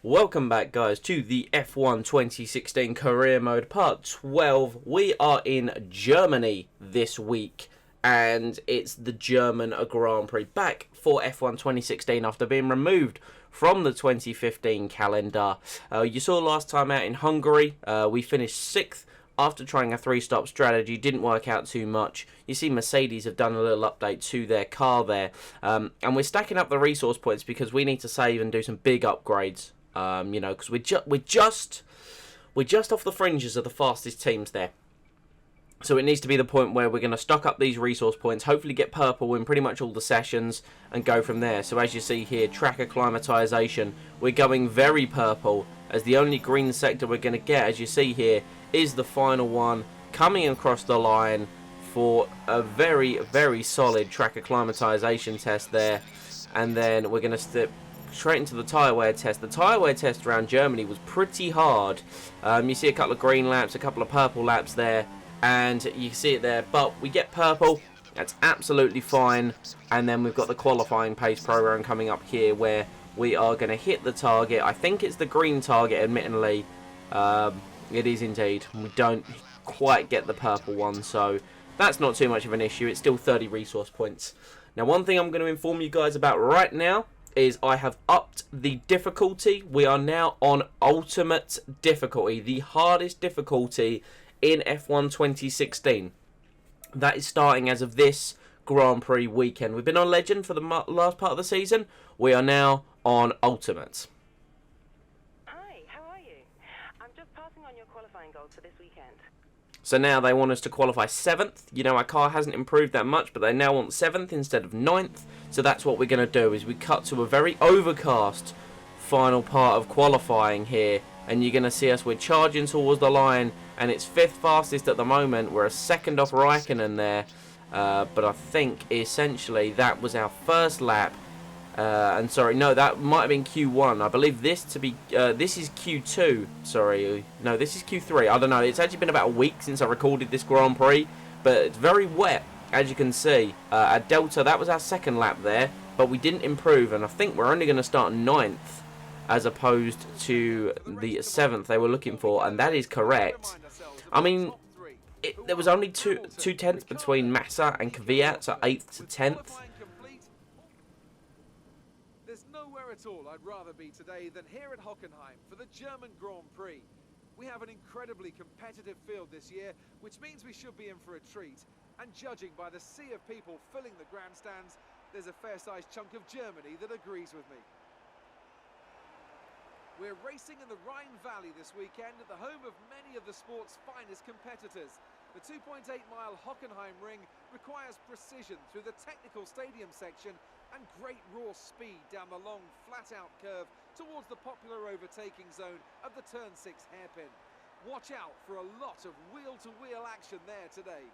Welcome back, guys, to the F1 2016 Career Mode Part 12. We are in Germany this week, and it's the German Grand Prix back for F1 2016 after being removed from the 2015 calendar. You saw last time out in Hungary, we finished 6th after trying a 3-stop strategy. Didn't work out too much. You see Mercedes have done a little update to their car there, and we're stacking up the resource points because we need to save and do some big upgrades. Because we're just off the fringes of the fastest teams there. So it needs to be the point where we're going to stock up these resource points, hopefully get purple in pretty much all the sessions, and go from there. So as you see here, track acclimatization, we're going very purple, as the only green sector we're going to get, as you see here, is the final one, coming across the line for a very, very solid track acclimatization test there. And then we're going to step straight into the tyre wear test. The tyre wear test around Germany was pretty hard. You see a couple of green laps, a couple of purple laps there, and you can see it there. But we get purple, that's absolutely fine. And then we've got the qualifying pace program coming up here where we are going to hit the target. I think it's the green target, admittedly. It is indeed. We don't quite get the purple one, so that's not too much of an issue. It's still 30 resource points. Now, one thing I'm going to inform you guys about right now is I have upped the difficulty. We are now on ultimate difficulty, the hardest difficulty in F1 2016. That is starting as of this Grand Prix weekend. We've been on Legend for the last part of the season. We are now on ultimate. Hi, how are you? I'm just passing on your qualifying goals for this weekend. So now they want us to qualify 7th. You know, our car hasn't improved that much, but they now want 7th instead of 9th. So that's what we're going to do, is we cut to a very overcast final part of qualifying here. And you're going to see us, we're charging towards the line, and it's 5th fastest at the moment. We're a second off Raikkonen there. But I think, essentially, that was our first lap. And sorry, no, that might have been Q1. I believe this to be, this is Q2. Sorry, no, this is Q3. I don't know. It's actually been about a week since I recorded this Grand Prix, but it's very wet, as you can see. At Delta, that was our second lap there, but we didn't improve, and I think we're only going to start 9th, as opposed to the 7th they were looking for, and that is correct. I mean, there was only two tenths between Massa and Kvyat, so 8th to 10th. At all I'd rather be today than here at Hockenheim for the German Grand Prix. We have an incredibly competitive field this year, which means we should be in for a treat. And judging by the sea of people filling the grandstands, there's a fair-sized chunk of Germany that agrees with me. We're racing in the Rhine Valley this weekend at the home of many of the sport's finest competitors. The 2.8-mile Hockenheim ring requires precision through the technical stadium section and great raw speed down the long, flat-out curve towards the popular overtaking zone of the Turn 6 hairpin. Watch out for a lot of wheel-to-wheel action there today.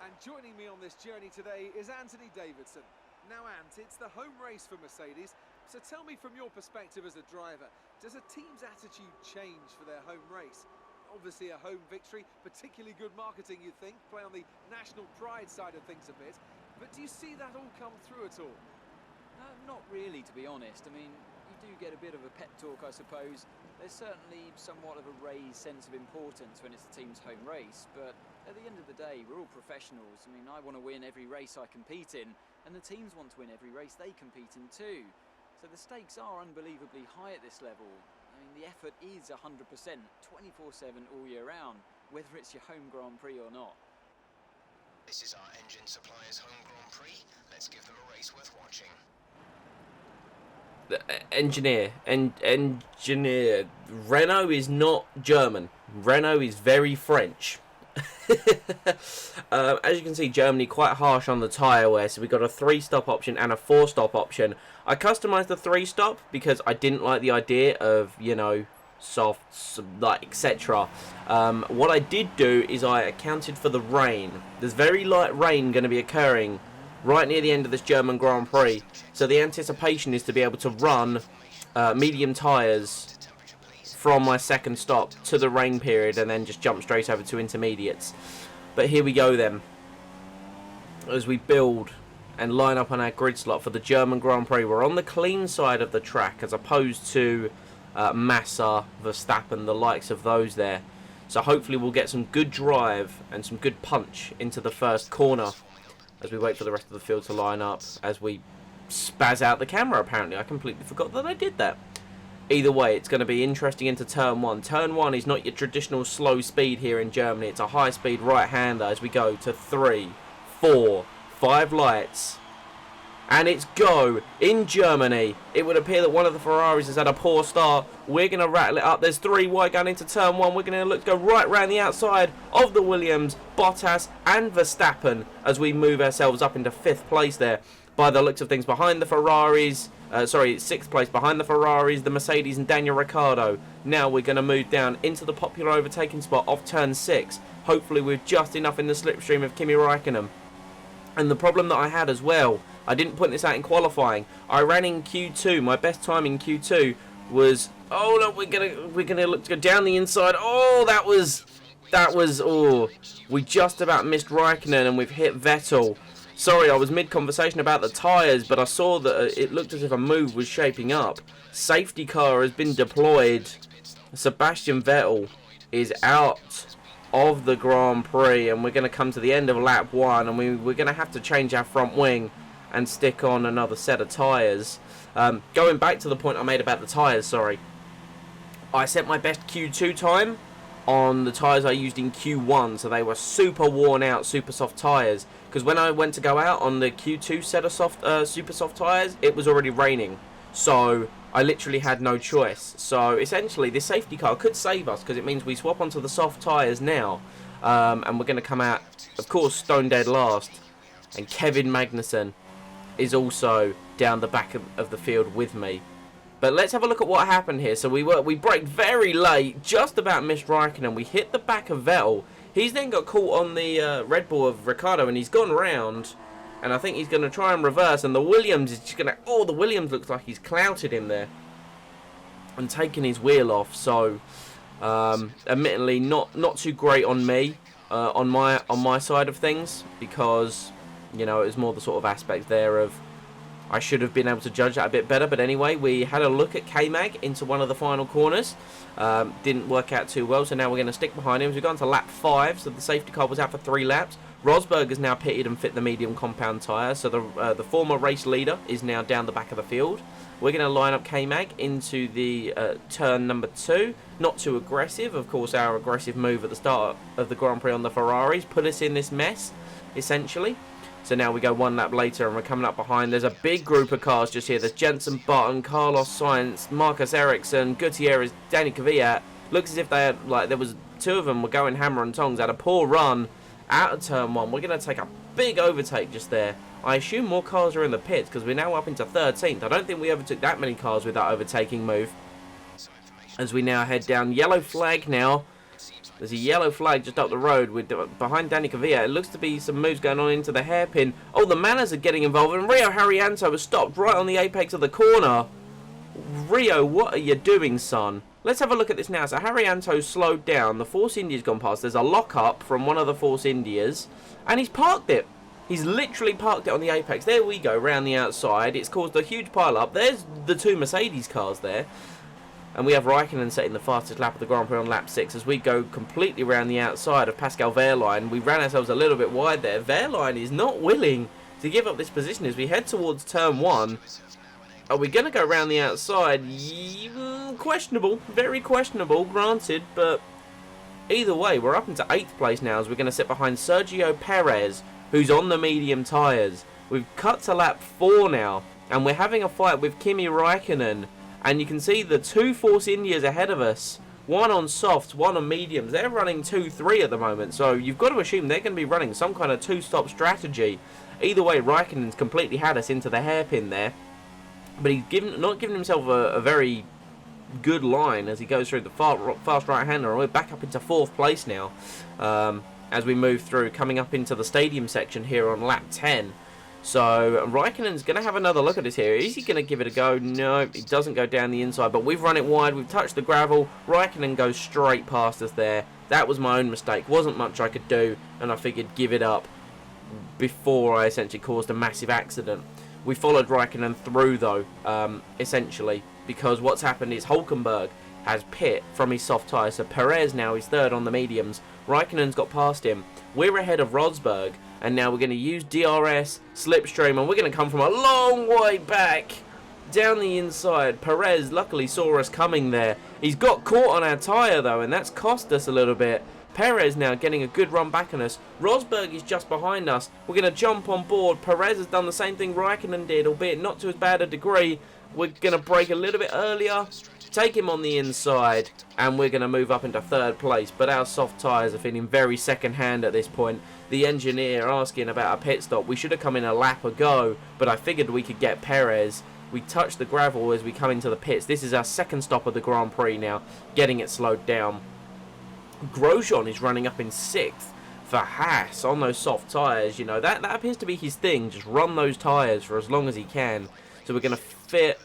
And joining me on this journey today is Anthony Davidson. Now, Ant, it's the home race for Mercedes, so tell me from your perspective as a driver, does a team's attitude change for their home race? Obviously a home victory, particularly good marketing, you'd think, play on the national pride side of things a bit. But do you see that all come through at all? Not really, to be honest. I mean, you do get a bit of a pep talk, I suppose. There's certainly somewhat of a raised sense of importance when it's the team's home race, but at the end of the day, we're all professionals. I mean, I want to win every race I compete in, and the teams want to win every race they compete in too. So the stakes are unbelievably high at this level. I mean, the effort is 100%, 24/7 all year round, whether it's your home Grand Prix or not. This is our engine supplier's home Grand Prix. Let's give them a race worth watching. Engineer. Renault is not German. Renault is very French. As you can see, Germany quite harsh on the tyre wear, so we got a 3-stop option and a 4-stop option. I customised the 3-stop because I didn't like the idea of, you know, softs, like, etc. What I did do is I accounted for the rain. There's very light rain going to be occurring right near the end of this German Grand Prix, so the anticipation is to be able to run medium tyres from my second stop to the rain period and then just jump straight over to intermediates. But here we go then, as we build and line up on our grid slot for the German Grand Prix. We're on the clean side of the track as opposed to Massa, Verstappen, the likes of those there. So hopefully we'll get some good drive and some good punch into the first corner as we wait for the rest of the field to line up, as we spaz out the camera apparently. I completely forgot that I did that. Either way, it's going to be interesting into turn 1. Turn 1 is not your traditional slow speed here in Germany. It's a high speed right-hander as we go to 3, 4, 5 lights. And it's go in Germany. It would appear that one of the Ferraris has had a poor start. We're going to rattle it up. There's 3 wide going into turn 1. We're going to look to go right round the outside of the Williams, Bottas and Verstappen as we move ourselves up into 5th place there. By the looks of things, behind the Ferraris, 6th place behind the Ferraris, the Mercedes and Daniel Ricciardo. Now we're going to move down into the popular overtaking spot off turn 6. Hopefully with just enough in the slipstream of Kimi Räikkönen. And the problem that I had as well, I didn't put this out in qualifying. I ran in Q2. My best time in Q2 was, oh no, we're gonna look to go down the inside. Oh, that was we just about missed Räikkönen and we've hit Vettel. Sorry, I was mid-conversation about the tyres, but I saw that it looked as if a move was shaping up. Safety car has been deployed. Sebastian Vettel is out of the Grand Prix, and we're going to come to the end of lap 1, and we're going to have to change our front wing and stick on another set of tyres. Going back to the point I made about the tyres, sorry. I set my best Q2 time on the tyres I used in Q1, so they were super worn out, super soft tyres. Because when I went to go out on the Q2 set of super soft tyres, it was already raining. So I literally had no choice. So essentially, this safety car could save us, because it means we swap onto the soft tyres now. And we're going to come out, of course, stone dead last. And Kevin Magnussen is also down the back of the field with me. But let's have a look at what happened here. So we braked very late, just about missed Raikkonen. We hit the back of Vettel. He's then got caught on the Red Bull of Ricciardo, and he's gone round. And I think he's going to try and reverse. And the Williams is just going to... Oh, the Williams looks like he's clouted him there and taken his wheel off. So, admittedly, not too great on me, on my side of things, because, you know, it was more the sort of aspect there of I should have been able to judge that a bit better. But anyway, we had a look at K-Mag into one of the final corners. Didn't work out too well, so now we're going to stick behind him. As we've gone to lap 5, so the safety car was out for 3 laps. Rosberg is now pitted and fit the medium compound tyre, so the former race leader is now down the back of the field. We're going to line up K-Mag into the turn number 2. Not too aggressive. Of course, our aggressive move at the start of the Grand Prix on the Ferraris put us in this mess, essentially. So now we go 1 lap later and we're coming up behind. There's a big group of cars just here. There's Jenson Button, Carlos Sainz, Marcus Ericsson, Gutierrez, Danny Kvyat. Looks as if they had, like, there was 2 of them were going hammer and tongs. Had a poor run out of turn 1. We're going to take a big overtake just there. I assume more cars are in the pits because we're now up into 13th. I don't think we ever took that many cars with that overtaking move. As we now head down, yellow flag now. There's a yellow flag just up the road with behind Danny Kvyat. It looks to be some moves going on into the hairpin. Oh, the Manners are getting involved, and Rio Haryanto was stopped right on the apex of the corner. Rio, what are you doing, son? Let's have a look at this now. So Haryanto slowed down. The Force India's gone past. There's a lock-up from one of the Force Indias, and he's parked it. He's literally parked it on the apex. There we go, round the outside. It's caused a huge pile-up. There's the 2 Mercedes cars there. And we have Raikkonen setting the fastest lap of the Grand Prix on lap 6 as we go completely around the outside of Pascal Wehrlein. We ran ourselves a little bit wide there. Wehrlein is not willing to give up this position as we head towards turn 1. Are we going to go around the outside? Questionable. Very questionable, granted. But either way, we're up into 8th place now as we're going to sit behind Sergio Perez, who's on the medium tyres. We've cut to lap 4 now, and we're having a fight with Kimi Räikkönen. And you can see the 2 Force Indias ahead of us. 1 on softs, 1 on mediums. They're running 2-3 at the moment. So you've got to assume they're going to be running some kind of 2-stop strategy. Either way, Raikkonen's completely had us into the hairpin there. But he's not given himself a very good line as he goes through the fast right-hander. And we're back up into 4th place now. As we move through, coming up into the stadium section here on lap 10. So Raikkonen's going to have another look at this here. Is he going to give it a go? No, he doesn't go down the inside. But we've run it wide. We've touched the gravel. Raikkonen goes straight past us there. That was my own mistake. Wasn't much I could do. And I figured give it up. before I essentially caused a massive accident. We followed Raikkonen through though, essentially, because what's happened is Hulkenberg has pit from his soft tyre, so Perez now is third on the mediums. Raikkonen's got past him. We're ahead of Rosberg, and now we're going to use DRS, slipstream, and we're going to come from a long way back down the inside. Perez luckily saw us coming there. He's got caught on our tyre though, and that's cost us a little bit. Perez now getting a good run back on us. Rosberg is just behind us. We're going to jump on board. Perez has done the same thing Raikkonen did, albeit not to as bad a degree. We're going to brake a little bit earlier, take him on the inside, and we're going to move up into third place. But our soft tyres are feeling very second hand at this point. The engineer asking about a pit stop. We should have come in a lap ago, but I figured we could get Perez. We touch the gravel as we come into the pits. This is our second stop of the Grand Prix now, getting it slowed down. Grosjean is running up in 6th for Haas on those soft tyres. You know, that appears to be his thing. Just run those tyres for as long as he can. So we're going to fit...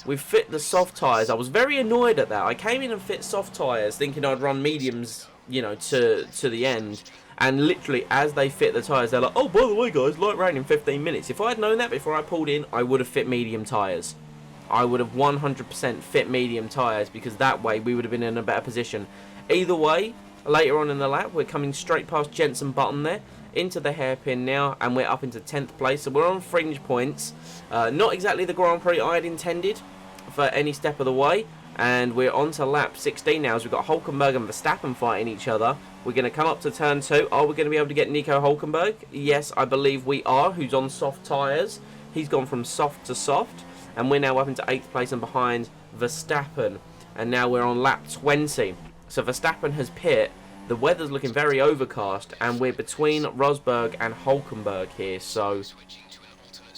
We fit the soft tyres. I was very annoyed at that. I came in and fit soft tyres thinking I'd run mediums, you know, to the end. And literally, as they fit the tyres, they're like, oh, by the way, guys, light rain in 15 minutes. If I had known that before I pulled in, I would have fit medium tyres. I would have 100% fit medium tyres, because that way we would have been in a better position. Either way, later on in the lap, we're coming straight past Jenson Button there, into the hairpin now, and we're up into 10th place. So we're on fringe points. Not exactly the Grand Prix I had intended for any step of the way. And we're on to lap 16 now, as we've got Hulkenberg and Verstappen fighting each other. We're going to come up to turn 2. Are we going to be able to get Nico Hulkenberg? Yes, I believe we are, who's on soft tyres. He's gone from soft to soft. And we're now up into 8th place and behind Verstappen. And now we're on lap 20. So Verstappen has pit. The weather's looking very overcast, and we're between Rosberg and Hulkenberg here. So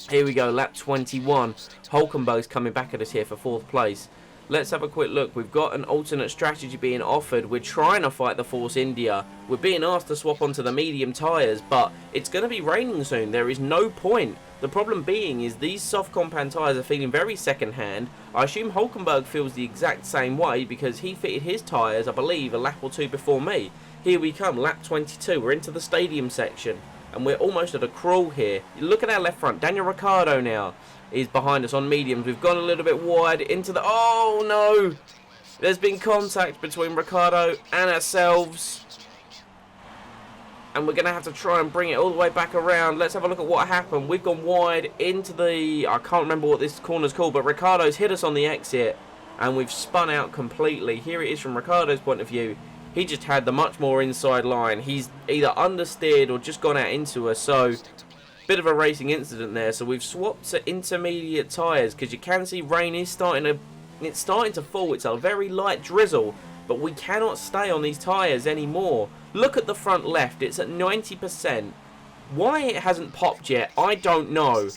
here we go, lap 21. Hulkenberg's coming back at us here for 4th place. Let's have a quick look. We've got an alternate strategy being offered. We're trying to fight the Force India. We're being asked to swap onto the medium tyres, but it's going to be raining soon. There is no point. The problem being is these soft compound tyres are feeling very second-hand. I assume Hulkenberg feels the exact same way because he fitted his tyres, I believe, a lap or two before me. Here we come, lap 22. We're into the stadium section, and we're almost at a crawl here. Look at our left front. Daniel Ricciardo now is behind us on mediums. We've gone a little bit wide into the... Oh, no! There's been contact between Ricciardo and ourselves. And we're going to have to try and bring it all the way back around. Let's have a look at what happened. We've gone wide into the... I can't remember what this corner's called, but Ricciardo's hit us on the exit. And we've spun out completely. Here it is from Ricciardo's point of view. He just had the much more inside line. He's either understeered or just gone out into us. So... bit of a racing incident there. So we've swapped to intermediate tyres because you can see rain is starting to fall. It's a very light drizzle, but we cannot stay on these tyres anymore. Look at the front left, it's at 90%. Why it hasn't popped yet, I don't know.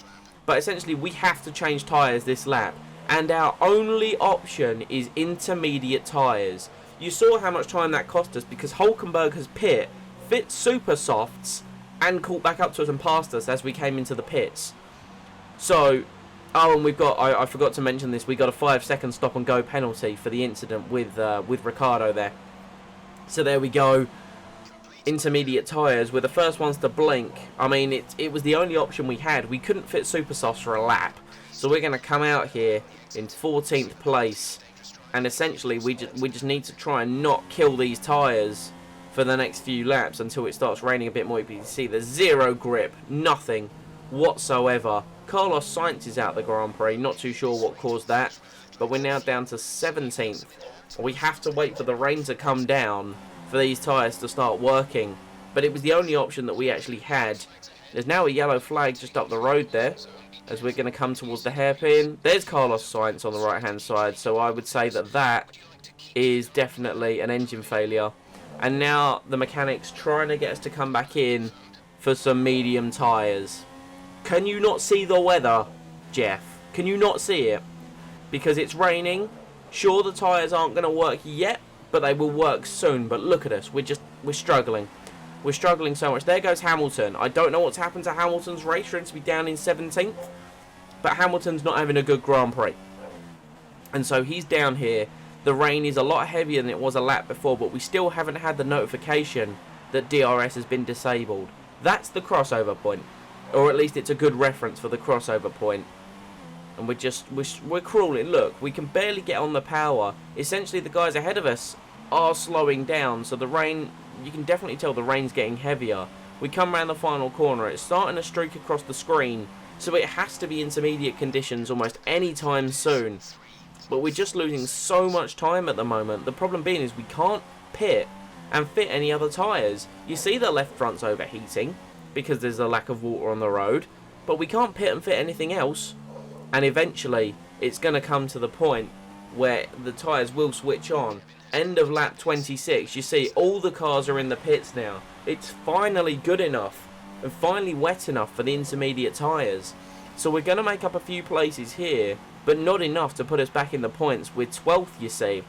But essentially we have to change tyres this lap, and our only option is intermediate tyres. You saw how much time that cost us because Hulkenberg has fit super softs and caught back up to us and passed us as we came into the pits. So, oh, and we've got, I forgot to mention this, we got a 5-second stop and go penalty for the incident with Ricciardo there. So there we go. Intermediate tyres were the first ones to blink. I mean, it was the only option we had. We couldn't fit super softs for a lap. So we're going to come out here in 14th place. And essentially, we just need to try and not kill these tyres for the next few laps until it starts raining a bit more. You can see there's zero grip, nothing whatsoever. Carlos Sainz is out the Grand Prix, not too sure what caused that, but we're now down to 17th. We have to wait for the rain to come down for these tyres to start working, but it was the only option that we actually had. There's now a yellow flag just up the road there as we're going to come towards the hairpin. There's Carlos Sainz on the right hand side, so I would say that that is definitely an engine failure. And now the mechanics trying to get us to come back in for some medium tyres. Can you not see the weather, Jeff? Can you not see it? Because it's raining. Sure, the tyres aren't going to work yet, but they will work soon. But look at us. We're struggling. We're struggling so much. There goes Hamilton. I don't know what's happened to Hamilton's race for him to be down in 17th. But Hamilton's not having a good Grand Prix. And so he's down here. The rain is a lot heavier than it was a lap before, but we still haven't had the notification that DRS has been disabled. That's the crossover point. Or at least it's a good reference for the crossover point. And we're crawling. Look, we can barely get on the power. Essentially, the guys ahead of us are slowing down. So the rain, you can definitely tell the rain's getting heavier. We come around the final corner. It's starting to streak across the screen. So it has to be intermediate conditions almost any time soon. But we're just losing so much time at the moment. The problem being is we can't pit and fit any other tyres. You see the left front's overheating because there's a lack of water on the road. But we can't pit and fit anything else. And eventually, it's going to come to the point where the tyres will switch on. End of lap 26. You see, all the cars are in the pits now. It's finally good enough and finally wet enough for the intermediate tyres. So we're going to make up a few places here, but not enough to put us back in the points. We're 12th, you see.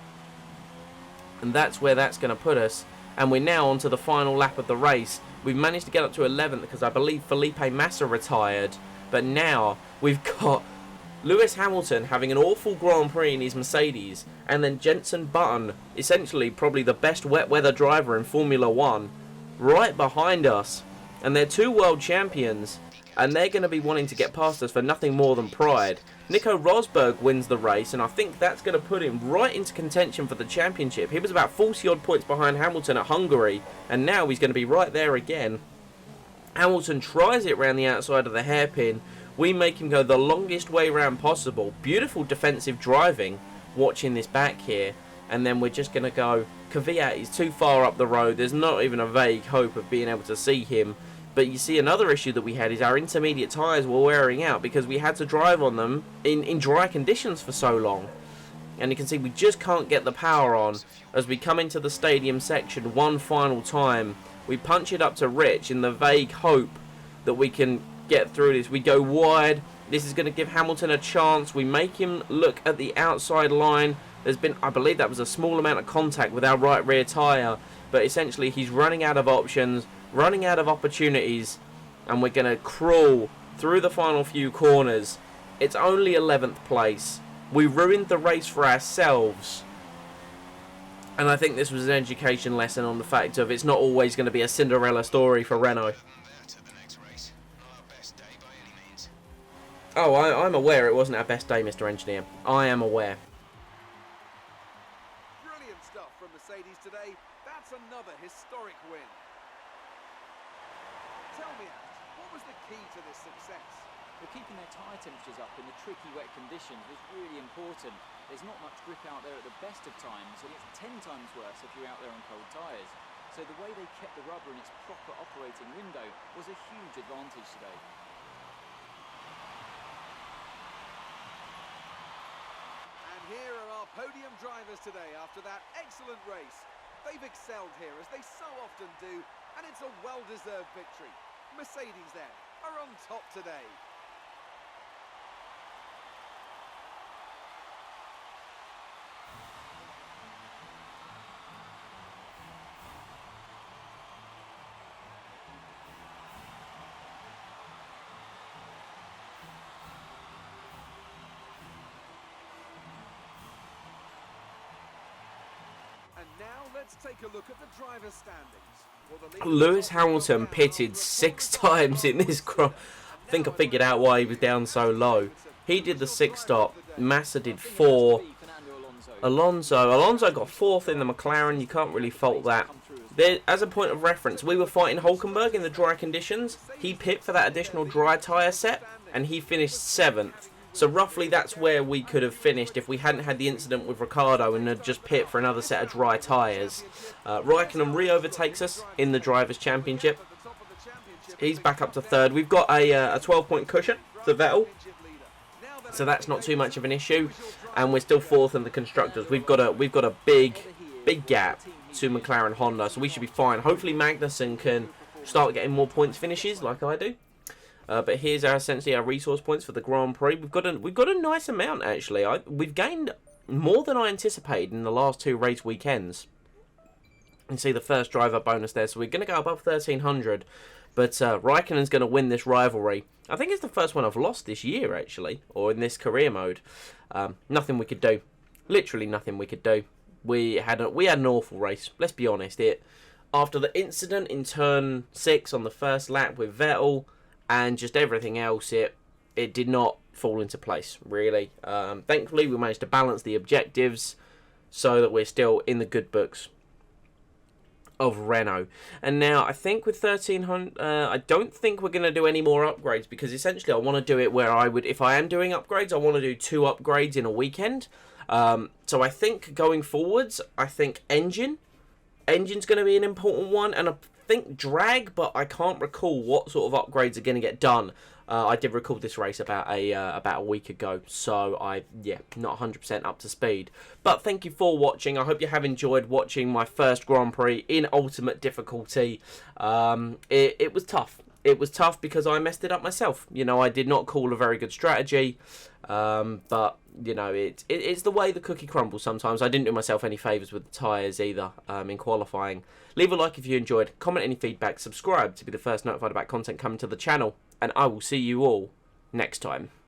And that's where that's going to put us. And we're now on to the final lap of the race. We've managed to get up to 11th because I believe Felipe Massa retired. But now we've got Lewis Hamilton having an awful Grand Prix in his Mercedes, and then Jenson Button, essentially probably the best wet weather driver in Formula 1, right behind us. And they're two world champions, and they're going to be wanting to get past us for nothing more than pride. Nico Rosberg wins the race, and I think that's going to put him right into contention for the championship. He was about 40 odd points behind Hamilton at Hungary, and now he's going to be right there again. Hamilton tries it round the outside of the hairpin. We make him go the longest way round possible. Beautiful defensive driving, watching this back here. And then we're just going to go, Kvyat is too far up the road. There's not even a vague hope of being able to see him. But you see, another issue that we had is our intermediate tyres were wearing out because we had to drive on them in dry conditions for so long. And you can see we just can't get the power on as we come into the stadium section one final time. We punch it up to Rich in the vague hope that we can get through this. We go wide. This is going to give Hamilton a chance. We make him look at the outside line. There's been, I believe that was a small amount of contact with our right rear tyre, but essentially he's running out of options, running out of opportunities, and we're going to crawl through the final few corners. It's only 11th place. We ruined the race for ourselves, and I think this was an education lesson on the fact of it's not always going to be a Cinderella story for Renault. Oh, I'm aware it wasn't our best day, Mr. Engineer. I am aware. Brilliant stuff from Mercedes today. That's another historic win. Tell me, Ash, what was the key to this success? Well, keeping their tyre temperatures up in the tricky wet conditions was really important. There's not much grip out there at the best of times, and it's 10 times worse if you're out there on cold tyres. So the way they kept the rubber in its proper operating window was a huge advantage today. Here are our podium drivers today after that excellent race. They've excelled here, as they so often do, and it's a well-deserved victory. Mercedes, then, are on top today. And now let's take a look at the driver's standings. Well, the Lewis Hamilton pitted 6 times in this I think I figured out why he was down so low. He did the 6 stop. Massa did 4. Alonso got 4th in the McLaren. You can't really fault that. There, as a point of reference, we were fighting Hülkenberg in the dry conditions. He pit for that additional dry tyre set, and he finished 7th. So roughly that's where we could have finished if we hadn't had the incident with Ricciardo and had just pit for another set of dry tyres. Raikkonen re-overtakes us in the Drivers' Championship. He's back up to 3rd. We've got a 12-point cushion to Vettel, so that's not too much of an issue. And we're still 4th in the Constructors. We've got a big gap to McLaren Honda, so we should be fine. Hopefully Magnussen can start getting more points finishes like I do. But here's essentially our resource points for the Grand Prix. We've got a nice amount actually. We've gained more than I anticipated in the last 2 race weekends. You can see the first driver bonus there, so we're going to go above 1300. But Raikkonen's going to win this rivalry. I think it's the first one I've lost this year actually, or in this career mode. Nothing we could do. Literally nothing we could do. We had an awful race. Let's be honest. after the incident in turn 6 on the first lap with Vettel and just everything else, it did not fall into place, really. Thankfully, we managed to balance the objectives so that we're still in the good books of Renault. And now, I think with 1300, I don't think we're going to do any more upgrades, because essentially I want to do it where I would, if I am doing upgrades, I want to do 2 upgrades in a weekend. So I think going forwards, I think engine's going to be an important one, and I think drag, but I can't recall what sort of upgrades are going to get done. I did record this race about a week ago, so not 100% up to speed. But thank you for watching. I hope you have enjoyed watching my first Grand Prix in Ultimate difficulty. It was tough. It was tough because I messed it up myself. You know, I did not call a very good strategy, but you know, it's the way the cookie crumbles sometimes. I didn't do myself any favours with the tyres either in qualifying. Leave a like if you enjoyed, comment any feedback, subscribe to be the first notified about content coming to the channel, and I will see you all next time.